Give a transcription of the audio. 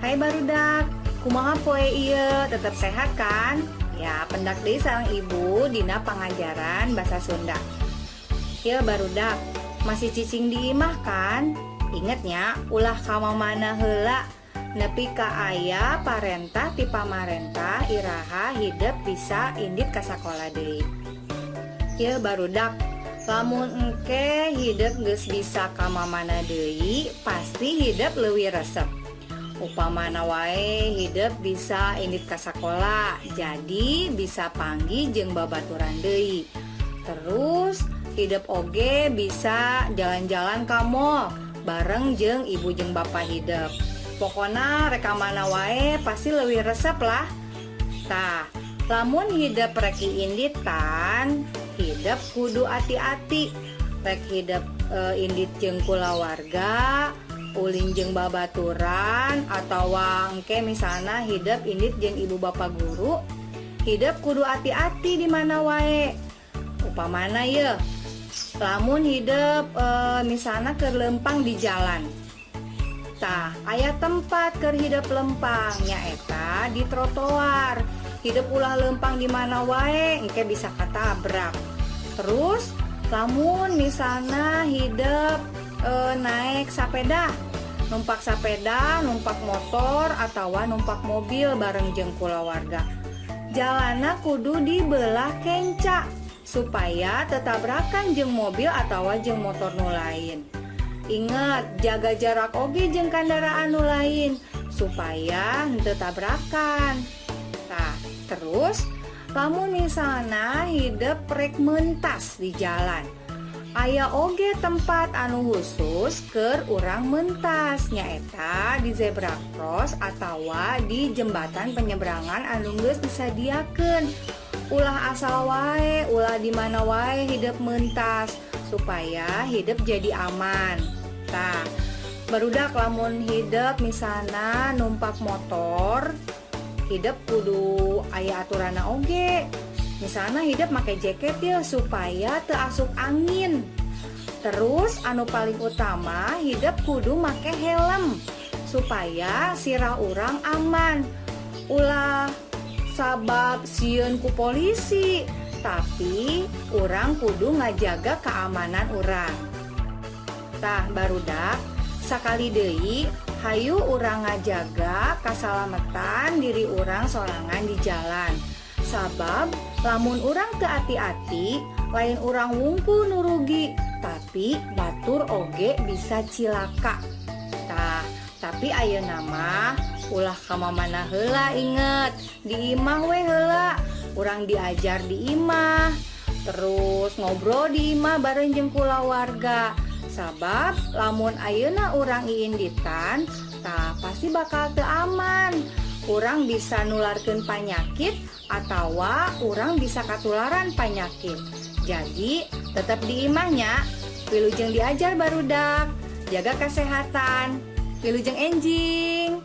Hai barudak, kumaha poe ieu tetap sehat kan? Ya, pendak deui sareng ibu dina pangajaran basa Sunda. Ieu barudak, masih cicing di imah kan? Ingetnya, ulah kamana heula nepi ka aya parentah ti pamarentah iraha hidup bisa indit ka sakola deui. Ieu barudak, lamun engke hidup geus bisa ka mamana deui, pasti hidup leuwih resep. Upamana wae hidup bisa indit ka sakola, jadi bisa panggih jeung babaturan deui. Terus hidup oge bisa jalan-jalan ka mall bareng jeung ibu jeung bapak hidup. Pokona rekamana wae pasti leuwih resep lah. Tah, lamun hidup reki inditan, hidup kudu ati-ati. Rek hidup indit jeung kulawarga, ulin jeung babaturan, atau engke misalnya hidup indit jeung ibu bapak guru, hidup kudu hati-hati di mana wae. Upamana ye, lamun hidup misalnya keur lempang di jalan. Tah, aya tempat keur hidup lempang nyaeta di trotoar. Hidup ulah lempang di mana wae engke bisa katabrak. Terus lamun misalnya hidup naik sepeda, numpak sepeda, numpak motor, atau numpak mobil bareng jeung kulawarga. Jalana kudu dibelah kenca supaya tetabrakan jeung mobil atau jeung motor nu lain. Ingat, jaga jarak oge jeung kendaraan nu lain supaya henteu tabrakan. Tah, terus lamun misalna hidup rek mentas di jalan, aya oge tempat anu khusus keur urang mentas nyaeta di zebra cross atawa di jembatan penyeberangan anu geus disadiakeun. Ulah asal wae, ulah di mana wae hidup mentas supaya hidup jadi aman. Tah, barudak lamun hidup misalna numpak motor, hidup kudu aya aturana oge. Misalnya hidup make jaket ya supaya teu asup angin. Terus anu paling utama hidup kudu make helm supaya sirah urang aman. Ulah sabab sieun ku polisi, tapi urang kudu ngajaga keamanan urang. Tah barudak, sakali deui hayu urang ngajaga kasalametan diri urang sorangan di jalan. Sabab lamun urang teu ati-ati, lain urang wungkul nu rugi, tapi batur oge bisa cilaka. Tah, tapi ayeuna mah ulah kamana heula inget, di imah we heula. Urang diajar di imah, terus ngobrol di imah bareng jeung kulawarga. Sabab lamun ayeuna urang iinditan, tah pasti bakal teu aman. Urang bisa nularkeun panyakit atau urang bisa katularan panyakit. Jadi tetap di imahnya, wilujeng diajar barudak, jaga kesehatan, wilujeng enjing.